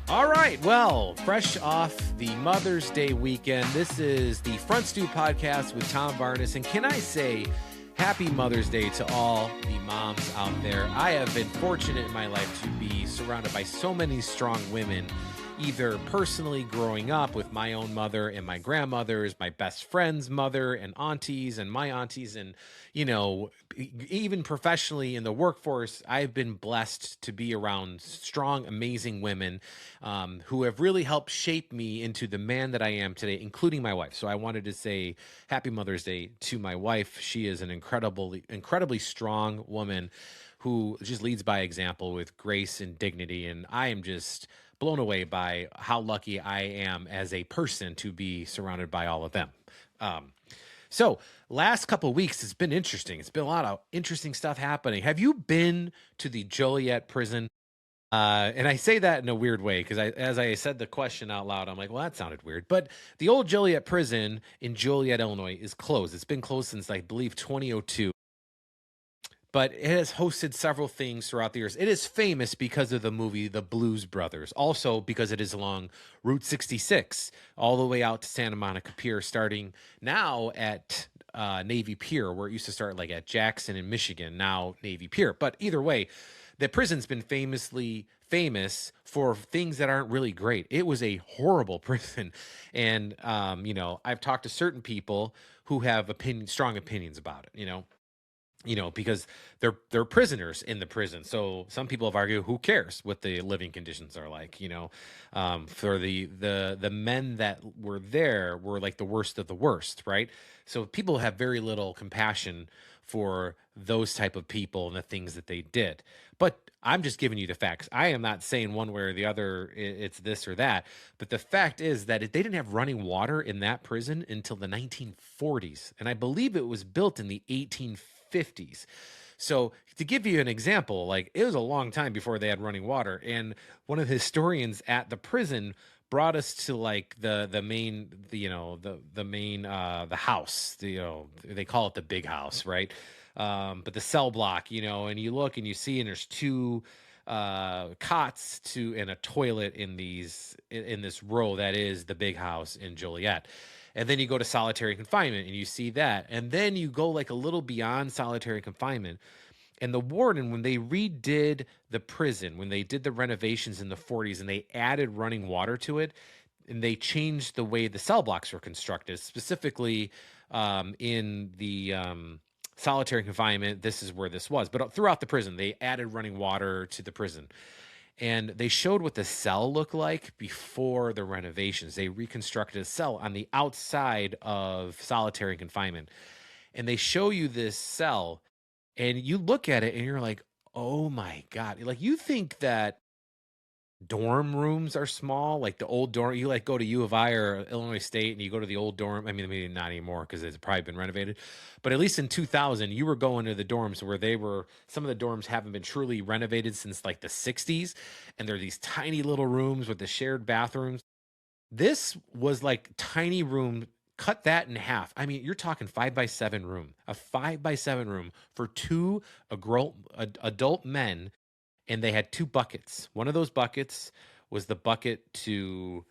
All right, well, fresh off the Mother's Day weekend, this is the Front Stew Podcast with Tom Barnas. And can I say happy Mother's Day to all the moms out there? I have been fortunate in my life to be surrounded by so many strong women, either personally growing up with my own mother and my grandmothers, my best friend's mother and aunties and my aunties, and, you know, even professionally in the workforce, I've been blessed to be around strong, amazing women who have really helped shape me into the man that I am today, including my wife. So I wanted to say happy Mother's Day to my wife. She is an incredibly strong woman who just leads by example with grace and dignity. And I am just blown away by how lucky I am as a person to be surrounded by all of them. So last couple of weeks, it's been interesting. It's been a lot of interesting stuff happening. Have you been to the Joliet Prison? And I say that in a weird way because as I said the question out loud, I'm like, well, that sounded weird. But the old Joliet Prison in Joliet, Illinois is closed. It's been closed since, I believe, 2002. But it has hosted several things throughout the years. It is famous because of the movie The Blues Brothers. Also because it is along Route 66, all the way out to Santa Monica Pier, starting now at Navy Pier, where it used to start like at Jackson in Michigan, now Navy Pier. But either way, the prison's been famously famous for things that aren't really great. It was a horrible prison. And, I've talked to certain people who have strong opinions about it, because they're prisoners in the prison. So some people have argued, who cares what the living conditions are like, for the men that were there were like the worst of the worst, right? So people have very little compassion for those type of people and the things that they did. But I'm just giving you the facts. I am not saying one way or the other it's this or that. But the fact is that they didn't have running water in that prison until the 1940s. And I believe it was built in the 1850s. So to give you an example, like it was a long time before they had running water. And one of the historians at the prison brought us to like the house, they call it the big house, right? But the cell block, and you look and you see, and there's two cots and a toilet in this row that is the big house in Joliet. And then you go to solitary confinement and you see that. And then you go like a little beyond solitary confinement. And the warden, when they redid the prison, when they did the renovations in the 40s and they added running water to it, and they changed the way the cell blocks were constructed, specifically in the solitary confinement, this is where this was. But throughout the prison, they added running water to the prison. And they showed what the cell looked like before the renovations. They reconstructed a cell on the outside of solitary confinement. And they show you this cell, and you look at it, and you're like, oh, my God. Like, you think that dorm rooms are small, like the old dorm. You like go to U of I or Illinois State and you go to the old dorm. I mean, maybe not anymore because it's probably been renovated. But at least in 2000, you were going to the dorms where some of the dorms haven't been truly renovated since like the 60s. And there are these tiny little rooms with the shared bathrooms. This was like tiny room. Cut that in half. I mean, you're talking 5x7 room, a 5x7 room for two adult men. And they had two buckets. One of those buckets was the bucket for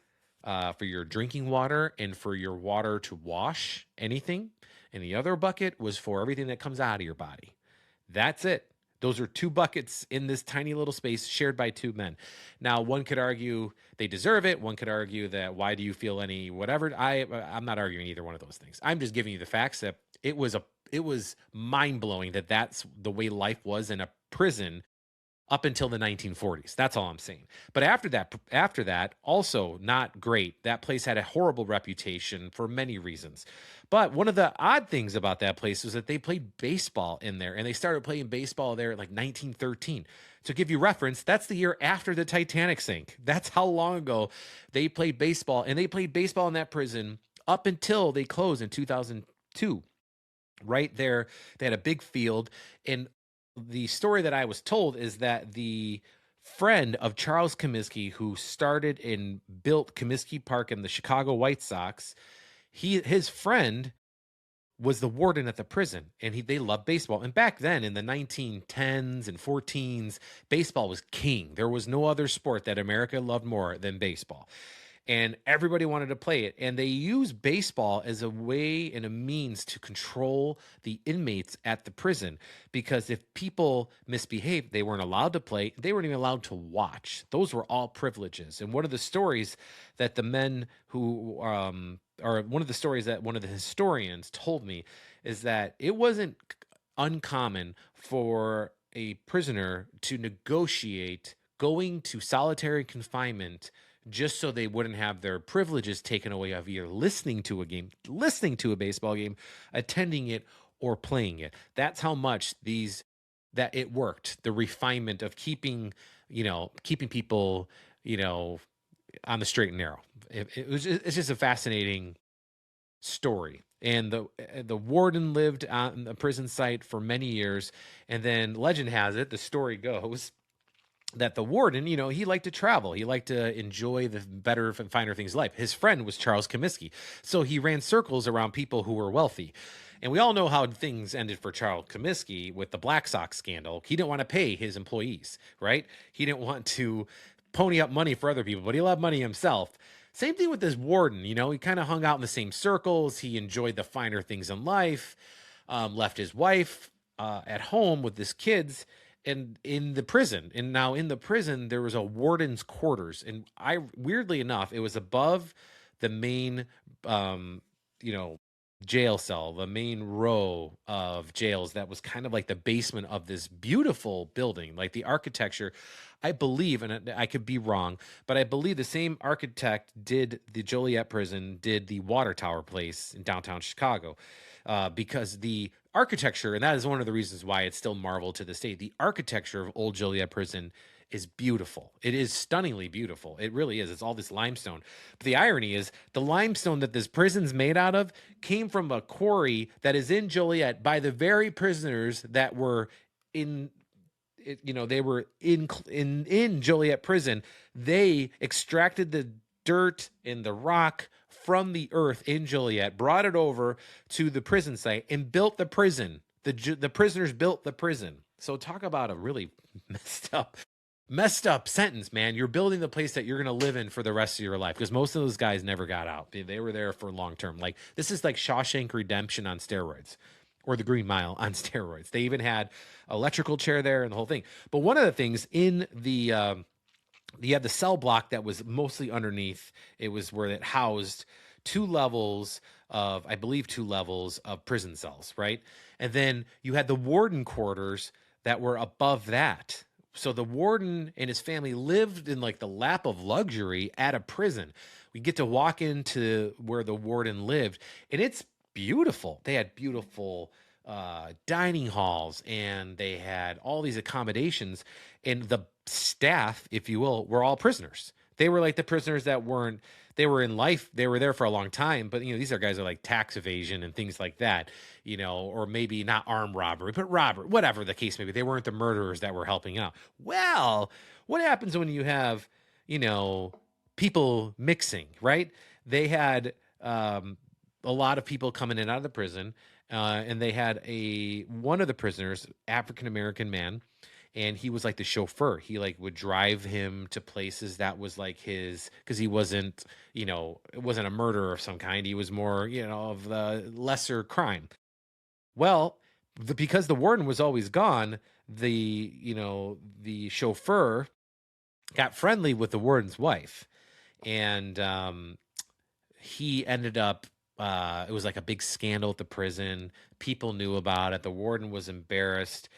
your drinking water and for your water to wash anything. And the other bucket was for everything that comes out of your body. That's it. Those are two buckets in this tiny little space shared by two men. Now, one could argue they deserve it. One could argue that why do you feel any whatever? I'm not arguing either one of those things. I'm just giving you the facts that it was mind-blowing that that's the way life was in a prison up until the 1940s. That's all I'm saying. But after that, also not great. That place had a horrible reputation for many reasons. But one of the odd things about that place was that they played baseball in there, and they started playing baseball there in like 1913. To give you reference, that's the year after the Titanic sank. That's how long ago they played baseball, and they played baseball in that prison up until they closed in 2002. Right there, they had a big field, and the story that I was told is that the friend of Charles Comiskey, who started and built Comiskey Park and the Chicago White Sox, his friend was the warden at the prison, and they loved baseball. And back then in the 1910s and 14s, baseball was king. There was no other sport that America loved more than baseball. And everybody wanted to play it. And they used baseball as a way and a means to control the inmates at the prison. Because if people misbehaved, they weren't allowed to play. They weren't even allowed to watch. Those were all privileges. And one of the stories that the men who, or one of the stories that one of the historians told me is that it wasn't uncommon for a prisoner to negotiate going to solitary confinement just so they wouldn't have their privileges taken away of either listening to a game, listening to a baseball game, attending it, or playing it. That's how much that it worked. The refinement of keeping people, on the straight and narrow. It's just a fascinating story. And the warden lived on the prison site for many years, and then legend has it, the story goes that the warden, he liked to travel. He liked to enjoy the better and finer things of life. His friend was Charles Comiskey. So he ran circles around people who were wealthy. And we all know how things ended for Charles Comiskey with the Black Sox scandal. He didn't want to pay his employees, right? He didn't want to pony up money for other people, but he loved money himself. Same thing with this warden. He kind of hung out in the same circles. He enjoyed the finer things in life, left his wife at home with his kids and in the prison. And now in the prison, there was a warden's quarters. And weirdly enough, it was above the main, you know, jail cell, the main row of jails. That was kind of like the basement of this beautiful building. Like the architecture, I believe, and I could be wrong, but I believe the same architect did the Joliet Prison, did the Water Tower place in downtown Chicago, because the architecture, and that is one of the reasons why it's still marveled to this day, the architecture of old Joliet Prison is beautiful. It is stunningly beautiful. It really is. It's all this limestone. But the irony is the limestone that this prison's made out of came from a quarry that is in Joliet by the very prisoners that were in they were in Joliet Prison. They extracted the dirt and the rock from the earth in Joliet, brought it over to the prison site, and built the prison. The prisoners built the prison. So talk about a really messed up sentence, man. You're building the place that you're going to live in for the rest of your life, because most of those guys never got out. They were there for long term. Like, this is like Shawshank Redemption on steroids, or the Green Mile on steroids. They even had electrical chair there and the whole thing. But one of the things in the you had the cell block that was mostly underneath. It was where it housed two levels of prison cells, right? And then you had the warden quarters that were above that. So the warden and his family lived in like the lap of luxury at a prison. We get to walk into where the warden lived, and it's beautiful. They had beautiful dining halls, and they had all these accommodations, and the staff, if you will, were all prisoners. They were like the prisoners that weren't, they were in life, they were there for a long time, but these are guys that are like tax evasion and things like that, or maybe not armed robbery, but robbery, whatever the case may be. They weren't the murderers that were helping out. Well, what happens when you have, people mixing, right? They had a lot of people coming in and out of the prison, and they had one of the prisoners, African-American man, and he was like the chauffeur. He like would drive him to places that was like because he wasn't, it wasn't a murder of some kind. He was more, of the lesser crime. Well, because the warden was always gone, the chauffeur got friendly with the warden's wife, and he ended up, it was like a big scandal at the prison. People knew about it. The warden was embarrassed.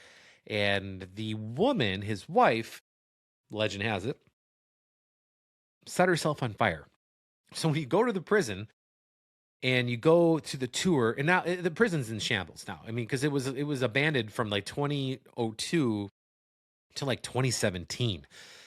And the woman, his wife, legend has it, set herself on fire. So when you go to the prison and you go to the tour, and now the prison's in shambles now. I mean, because it was abandoned from like 2002 to like 2017.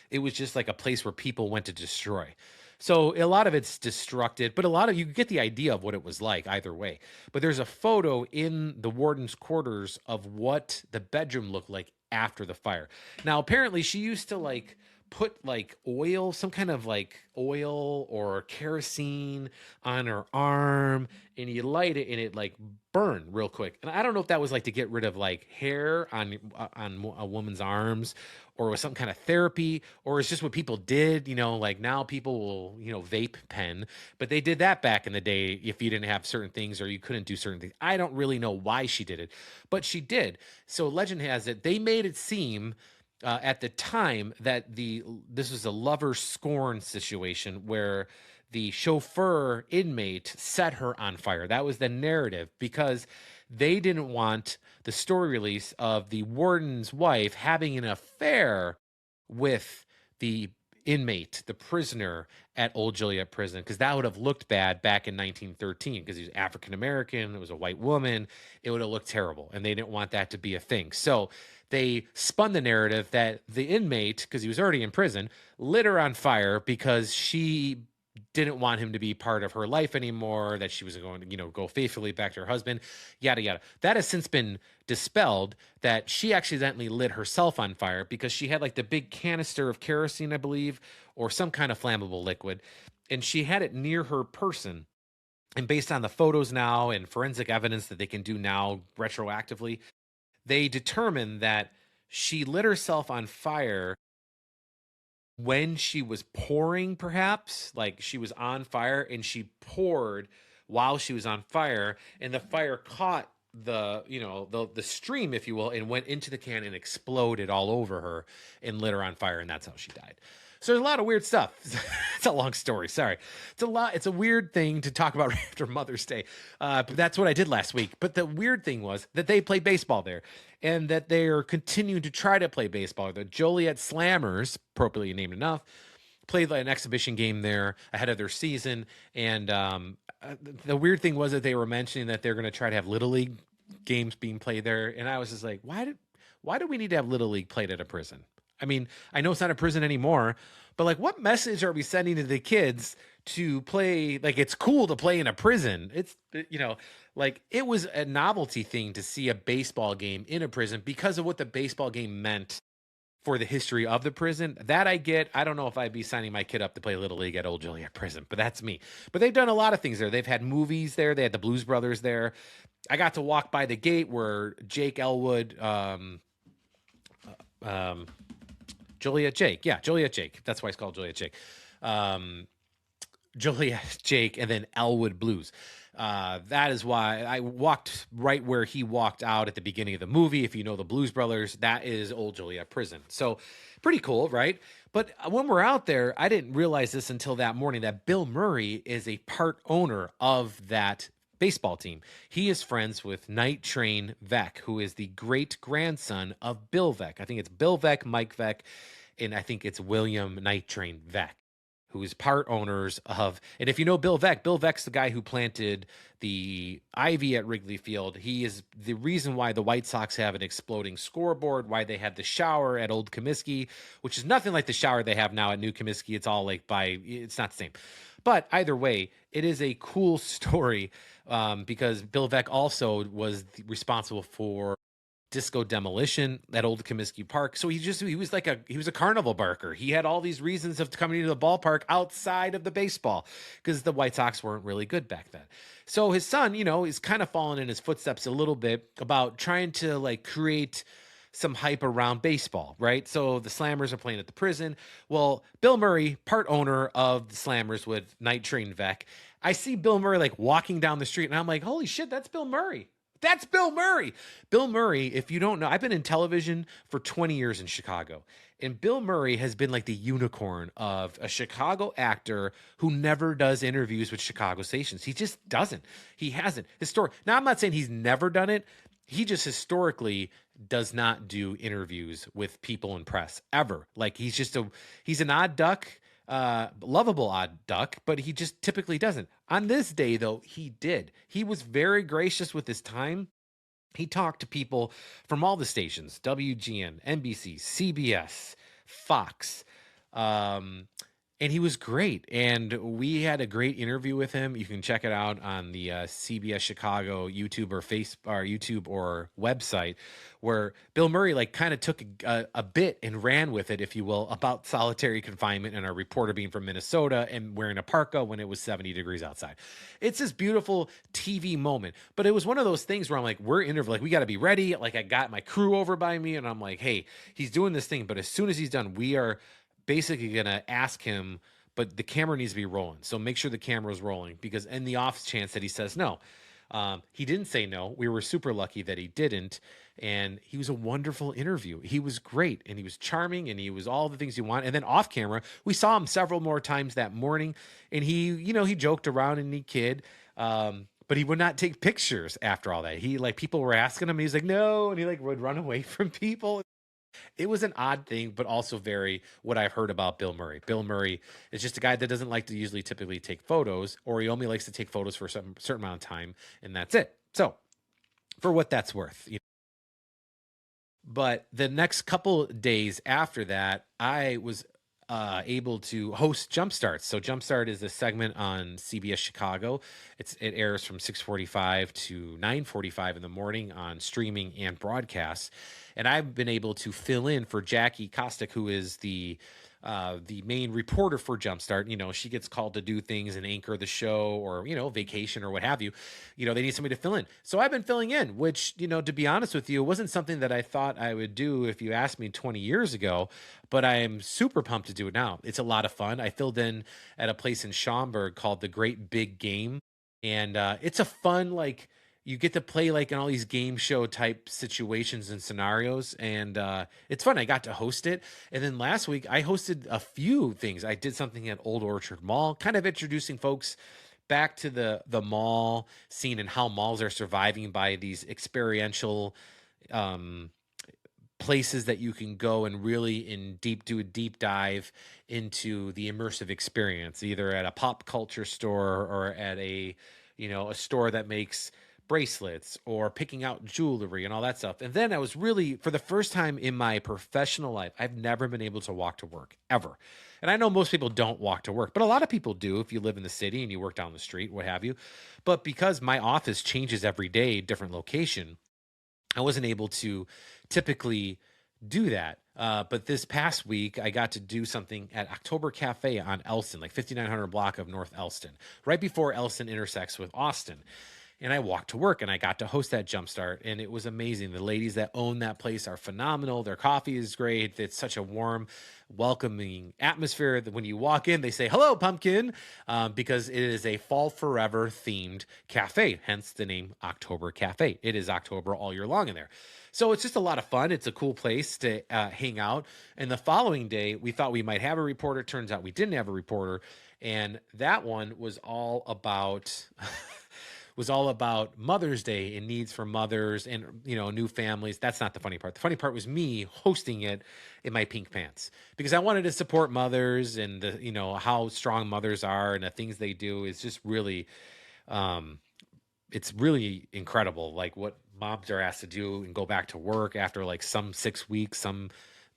It was just like a place where people went to destroy. So a lot of it's destructed, but you get the idea of what it was like either way. But there's a photo in the warden's quarters of what the bedroom looked like after the fire. Now, apparently she used to like put like oil, some kind of like oil or kerosene on her arm, and you light it and it like burned real quick. And I don't know if that was like to get rid of like hair on a woman's arms, or was some kind of therapy, or it's just what people did. Like now people will vape pen, but they did that back in the day if you didn't have certain things or you couldn't do certain things. I don't really know why she did it, but she did. So legend has it they made it seem at the time that this was a lover scorn situation where the chauffeur inmate set her on fire. That was the narrative, because they didn't want the story release of the warden's wife having an affair with the inmate, the prisoner at Old Joliet Prison, because that would have looked bad back in 1913, because he was African American, it was a white woman, it would have looked terrible, and they didn't want that to be a thing. So they spun the narrative that the inmate, because he was already in prison, lit her on fire because she didn't want him to be part of her life anymore, that she was going to, go faithfully back to her husband, yada, yada. That has since been dispelled, that she accidentally lit herself on fire because she had like the big canister of kerosene, I believe, or some kind of flammable liquid, and she had it near her person. And based on the photos now and forensic evidence that they can do now retroactively, they determined that she lit herself on fire when she was pouring, perhaps like she was on fire and she poured while she was on fire, and the fire caught the stream, if you will, and went into the can and exploded all over her and lit her on fire, and that's how she died. So there's a lot of weird stuff. It's a long story. Sorry. It's a weird thing to talk about right after Mother's Day. But that's what I did last week. But the weird thing was that they played baseball there, and that they are continuing to try to play baseball. The Joliet Slammers, appropriately named enough, played like an exhibition game there ahead of their season. And the weird thing was that they were mentioning that they're going to try to have Little League games being played there. And I was just like, why do we need to have Little League played at a prison? I mean, I know it's not a prison anymore, but like, what message are we sending to the kids to play? Like, it's cool to play in a prison. It's, like it was a novelty thing to see a baseball game in a prison because of what the baseball game meant for the history of the prison. That I get. I don't know if I'd be signing my kid up to play Little League at Old Joliet Prison, but that's me. But they've done a lot of things there. They've had movies there. They had the Blues Brothers there. I got to walk by the gate where Jake Elwood, Joliet Jake. Yeah, Joliet Jake. That's why it's called Joliet Jake. Joliet Jake, and then Elwood Blues. That is why I walked right where he walked out at the beginning of the movie. If you know the Blues Brothers, that is Old Joliet Prison. So pretty cool, right? But when we're out there, I didn't realize this until that morning that Bill Murray is a part owner of that baseball team. He is friends with Night Train Veck, who is the great grandson of Bill Veck. I think it's Bill Veck, Mike Veck, and I think it's William Night Train Veck, who is part owners of. And if you know Bill Veck's the guy who planted the ivy at Wrigley Field. He is the reason why the White Sox have an exploding scoreboard, why they had the shower at Old Comiskey, which is nothing like the shower they have now at New Comiskey. It's all like it's not the same. But either way, it is a cool story, because Bill Veck also was responsible for disco demolition at Old Comiskey Park. So he was a carnival barker. He had all these reasons of coming to the ballpark outside of the baseball, because the White Sox weren't really good back then. So his son, is kind of falling in his footsteps a little bit about trying to like create some hype around baseball, right? So the Slammers are playing at the prison. Well, Bill Murray, part owner of the Slammers with Night Train Veck, I see Bill Murray like walking down the street, and I'm like, holy shit, that's Bill Murray. That's Bill Murray. Bill Murray, if you don't know, I've been in television for 20 years in Chicago. And Bill Murray has been like the unicorn of a Chicago actor who never does interviews with Chicago stations. He just doesn't. He hasn't. Now, I'm not saying he's never done it. He just historically does not do interviews with people in press ever. Like he's an odd duck. Lovable odd duck, but he just typically doesn't. On this day, though, he did. He was very gracious with his time. He talked to people from all the stations: WGN, NBC, CBS, Fox, And he was great, and we had a great interview with him. You can check it out on the CBS Chicago YouTube or YouTube or website, where Bill Murray like kind of took a bit and ran with it, if you will, about solitary confinement and a reporter being from Minnesota and wearing a parka when it was 70 degrees outside. It's this beautiful TV moment, but it was one of those things where I'm like, we're interviewing, like we got to be ready. Like I got my crew over by me, and I'm like, hey, he's doing this thing, but as soon as he's done, we are basically gonna ask him, but the camera needs to be rolling. So make sure the camera is rolling, because in the off chance that he says no, he didn't say no. We were super lucky that he didn't. And he was a wonderful interview. He was great, and he was charming, and he was all the things you want. And then off camera, we saw him several more times that morning, and he joked around and he kid. But he would not take pictures after all that. He like people were asking him, and he's like, no, and he like would run away from people. It was an odd thing, but also very what I've heard about Bill Murray. Bill Murray is just a guy that doesn't like to usually typically take photos, or he only likes to take photos for a certain amount of time, and that's it. So, for what that's worth. But the next couple days after that, I was able to host Jumpstart. So Jumpstart is a segment on CBS Chicago. It airs from 6:45 to 9:45 in the morning on streaming and broadcast. And I've been able to fill in for Jackie Kostick, who is the main reporter for Jumpstart. She gets called to do things and anchor the show, or vacation or what have you. They need somebody to fill in. So I've been filling in, which to be honest with you, it wasn't something that I thought I would do if you asked me 20 years ago. But I am super pumped to do it now. It's a lot of fun. I filled in at a place in Schaumburg called the Great Big Game, and it's a fun like you get to play like in all these game show type situations and scenarios, and it's fun. I got to host it, and then last week I hosted a few things. I did something at Old Orchard Mall, kind of introducing folks back to the mall scene and how malls are surviving by these experiential um places that you can go and really do a deep dive into the immersive experience, either at a pop culture store or at a store that makes bracelets, or picking out jewelry and all that stuff. And then I was really, for the first time in my professional life, I've never been able to walk to work ever. And I know most people don't walk to work, but a lot of people do if you live in the city and you work down the street, what have you. But because my office changes every day, different location, I wasn't able to typically do that. But this past week, I got to do something at October Cafe on Elston, like 5900 block of North Elston, right before Elston intersects with Austin. And I walked to work, and I got to host that Jumpstart, and it was amazing. The ladies that own that place are phenomenal. Their coffee is great. It's such a warm, welcoming atmosphere that when you walk in, they say, hello, pumpkin, because it is a Fall Forever themed cafe, hence the name October Cafe. It is October all year long in there. So it's just a lot of fun. It's a cool place to hang out. And the following day, we thought we might have a reporter. Turns out we didn't have a reporter. And that one was all about Mother's Day and needs for mothers and new families. That's not the funny part. The funny part was me hosting it in my pink pants, because I wanted to support mothers and how strong mothers are and the things they do. Is just really it's really incredible, like what moms are asked to do and go back to work after like some 6 weeks, some,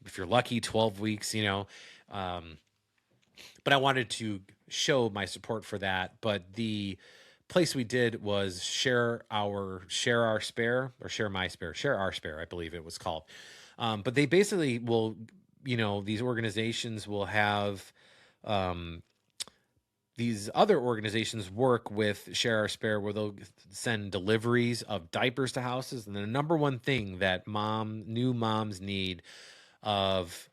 if you're lucky, 12 weeks, um, but I wanted to show my support for that. But the place we did was share our spare, or share our spare, I believe it was called. But they basically will, these organizations will have, these other organizations work with Share Our Spare, where they'll send deliveries of diapers to houses. And the number one thing that new moms need of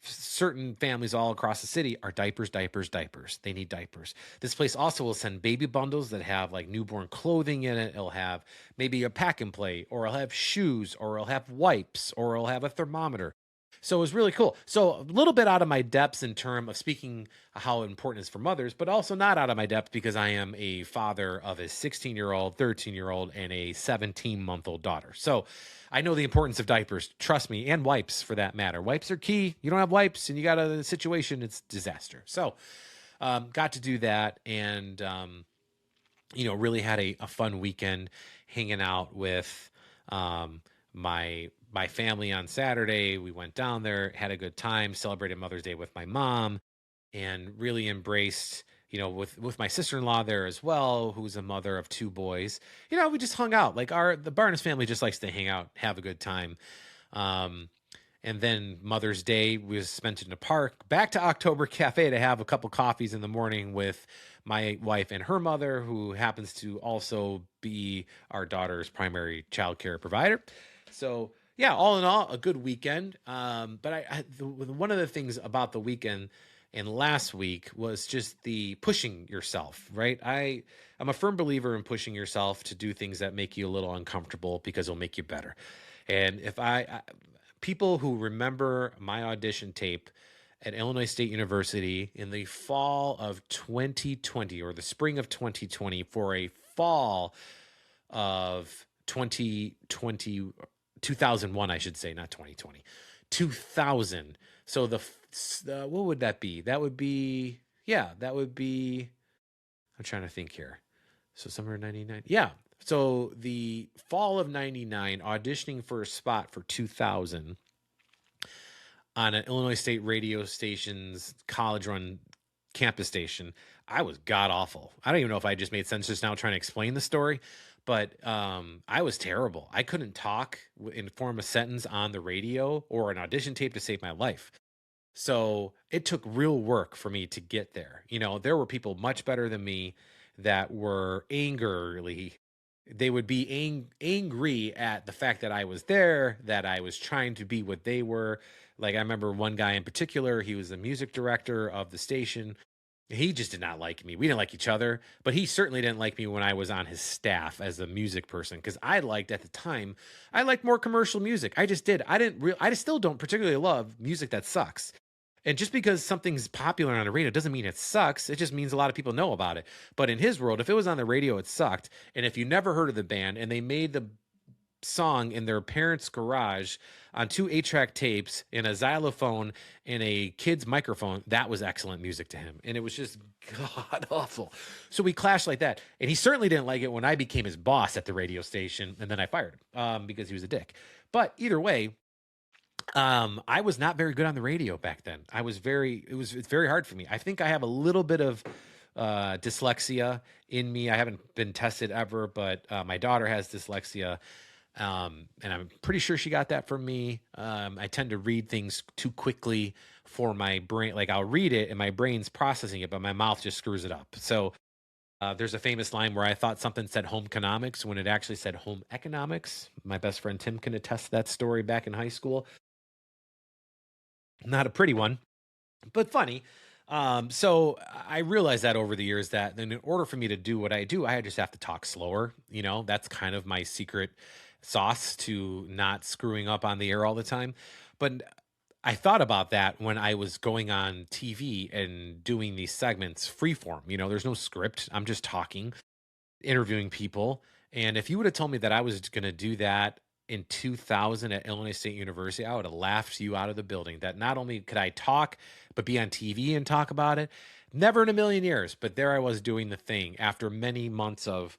certain families all across the city are diapers, diapers, diapers. They need diapers. This place also will send baby bundles that have like newborn clothing in it. It'll have maybe a pack and play, or it'll have shoes, or it'll have wipes, or it'll have a thermometer. So it was really cool. So a little bit out of my depths in terms of speaking how important it is for mothers, but also not out of my depth because I am a father of a 16-year-old, 13-year-old, and a 17-month-old daughter. So I know the importance of diapers, trust me, and wipes for that matter. Wipes are key. You don't have wipes and you got a situation, it's disaster. So got to do that, and really had a fun weekend hanging out with my family on Saturday. We went down there, had a good time, celebrated Mother's Day with my mom. and really embraced, with my sister-in-law there as well, who's a mother of two boys. We just hung out. Like the Barnas family just likes to hang out, have a good time. Um, and then Mother's Day was spent in a park. Back to October Cafe to have a couple coffees in the morning with my wife and her mother, who happens to also be our daughter's primary childcare provider. So yeah, all in all, a good weekend. But one of the things about the weekend and last week was just the pushing yourself, right? I'm a firm believer in pushing yourself to do things that make you a little uncomfortable because it'll make you better. And if people who remember my audition tape at Illinois State University in the fall of 2020 or the spring of 2020 for a fall of 2020, 2001, I should say, not 2020, 2000. So what would that be? That would be, yeah, that would be, I'm trying to think here. So summer of 99. Yeah. So the fall of 99, auditioning for a spot for 2000 on an Illinois State radio station's college run campus station. I was god awful. I don't even know if I just made sense just now trying to explain the story, but I was terrible. I couldn't talk and form a sentence on the radio or an audition tape to save my life. So it took real work for me to get there. There were people much better than me that were they would be angry at the fact that I was there, that I was trying to be what they were. Like I remember one guy in particular, he was the music director of the station. He just did not like me. We didn't like each other, but he certainly didn't like me when I was on his staff as a music person because at the time, I liked more commercial music. I just did. I just still don't particularly love music that sucks. And just because something's popular on the radio doesn't mean it sucks. It just means a lot of people know about it. But in his world, if it was on the radio, it sucked. And if you never heard of the band and they made the song in their parents' garage on two 8-track tapes in a xylophone and a kid's microphone, that was excellent music to him. And it was just god awful. So we clashed like that. And he certainly didn't like it when I became his boss at the radio station and then I fired him because he was a dick. But either way, I was not very good on the radio back then. It's very hard for me. I think I have a little bit of dyslexia in me. I haven't been tested ever, but my daughter has dyslexia. And I'm pretty sure she got that from me. I tend to read things too quickly for my brain. Like I'll read it and my brain's processing it, but my mouth just screws it up. So there's a famous line where I thought something said home economics when it actually said home economics. My best friend Tim can attest to that story back in high school. Not a pretty one, but funny. So I realized that over the years that then in order for me to do what I do, I just have to talk slower. That's kind of my secret sauce to not screwing up on the air all the time. But I thought about that when I was going on TV and doing these segments freeform. There's no script. I'm just talking, interviewing people. And if you would have told me that I was going to do that in 2000 at Illinois State University, I would have laughed you out of the building. That not only could I talk, but be on TV and talk about it. Never in a million years. But there I was doing the thing after many months of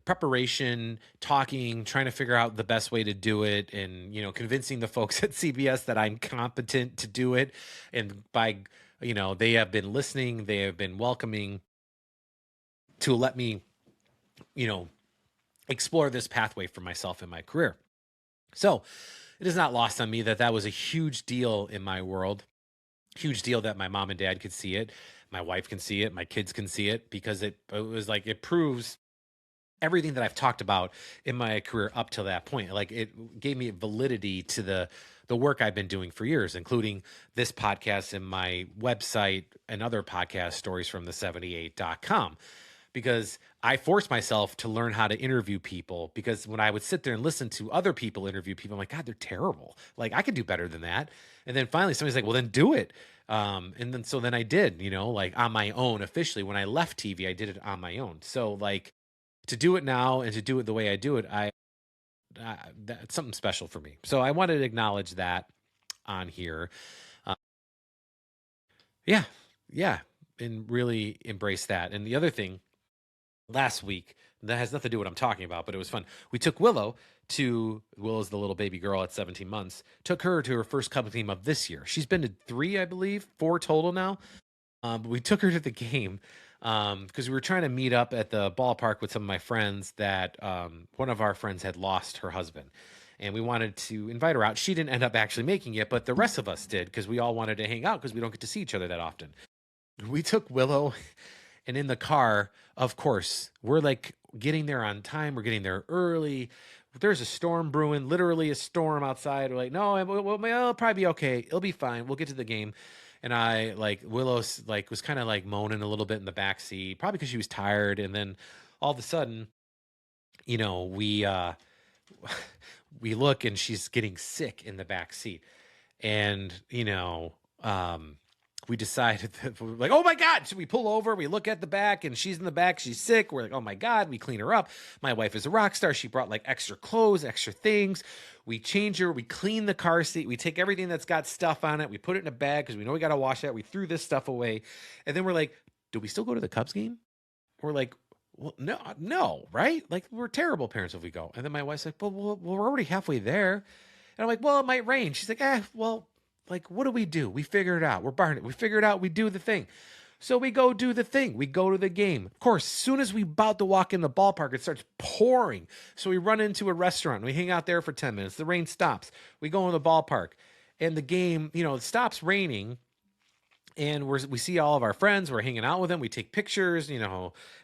preparation, talking, trying to figure out the best way to do it, and convincing the folks at CBS that I'm competent to do it. And they have been listening, they have been welcoming to let me, explore this pathway for myself in my career. So it is not lost on me that was a huge deal in my world. Huge deal that my mom and dad could see it. My wife can see it. My kids can see it because it was like, it proves everything that I've talked about in my career up to that point. Like it gave me validity to the work I've been doing for years, including this podcast and my website and other podcast stories from the 78.com. Because I forced myself to learn how to interview people, because when I would sit there and listen to other people interview people, I'm like, God, they're terrible. Like I could do better than that. And then finally somebody's like, well, then do it. So then I did, like on my own officially. When I left TV, I did it on my own. So like to do it now and to do it the way I do it, that's something special for me. So I wanted to acknowledge that on here. Yeah. Yeah. And really embrace that. And the other thing, last week, that has nothing to do with what I'm talking about, but it was fun. We took Willow's the little baby girl at 17 months, took her to her first Cub team of this year. She's been to 3, I believe, 4 total now. But we took her to the game because we were trying to meet up at the ballpark with some of my friends that one of our friends had lost her husband. And we wanted to invite her out. She didn't end up actually making it, but the rest of us did because we all wanted to hang out because we don't get to see each other that often. We took Willow, and in the car, of course, we're like getting there on time. We're getting there early. There's a storm brewing, literally a storm outside. We're like, no, it'll probably be okay. It'll be fine. We'll get to the game. And I like Willow's like was kind of like moaning a little bit in the back seat, probably because she was tired. And then all of a sudden, we we look and she's getting sick in the back seat. And we decided that we're like, oh my God, should we pull over? We look at the back and she's in the back. She's sick. We're like, oh my God, we clean her up. My wife is a rock star. She brought like extra clothes, extra things. We change her. We clean the car seat. We take everything that's got stuff on it. We put it in a bag because we know we got to wash that. We threw this stuff away. And then we're like, do we still go to the Cubs game? We're like, well, no, right? Like, we're terrible parents if we go. And then my wife's like, well, we're already halfway there. And I'm like, well, it might rain. She's like, well, like, what do? We figure it out. We're Barnett. We figure it out. We do the thing. So we go do the thing. We go to the game. Of course, as soon as we about to walk in the ballpark, it starts pouring. So we run into a restaurant. We hang out there for 10 minutes. The rain stops. We go in the ballpark. And the game, it stops raining. And we see all of our friends. We're hanging out with them. We take pictures.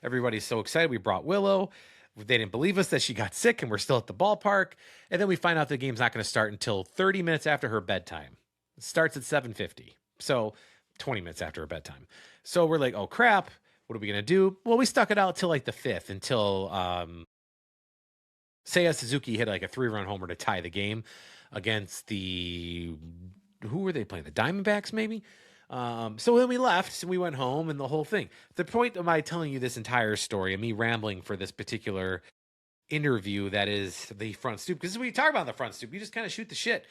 Everybody's so excited. We brought Willow. They didn't believe us that she got sick, and we're still at the ballpark. And then we find out the game's not going to start until 30 minutes after her bedtime. It starts at 7:50. So 20 minutes after her bedtime. So we're like, oh, crap. What are we going to do? Well, we stuck it out till like the 5th until Seiya Suzuki hit like a 3-run homer to tie the game against who were they playing? The Diamondbacks, maybe? So then we left and we went home and the whole thing. The point of my telling you this entire story and me rambling for this particular interview that is the front stoop, because we talk about the front stoop, you just kind of shoot the shit.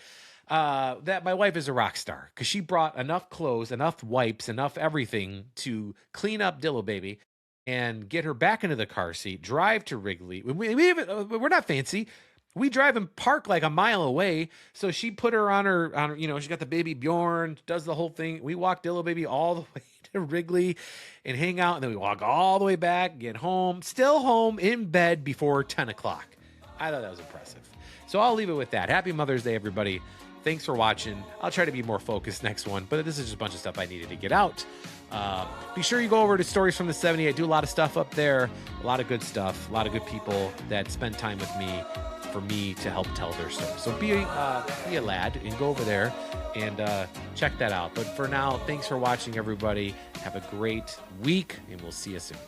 That my wife is a rock star because she brought enough clothes, enough wipes, enough everything to clean up Dillo Baby and get her back into the car seat, drive to Wrigley. We're not fancy. We drive and park like a mile away. So she put her on her, she got the baby Bjorn, does the whole thing. We walk Dillo Baby all the way to Wrigley and hang out. And then we walk all the way back, get home, still home in bed before 10 o'clock. I thought that was impressive. So I'll leave it with that. Happy Mother's Day, everybody. Thanks for watching. I'll try to be more focused next one, but this is just a bunch of stuff I needed to get out. Be sure you go over to Stories from the 70s. I do a lot of stuff up there, a lot of good stuff, a lot of good people that spend time with me for me to help tell their story. So be a lad and go over there and check that out. But for now, thanks for watching, everybody. Have a great week, and we'll see you soon.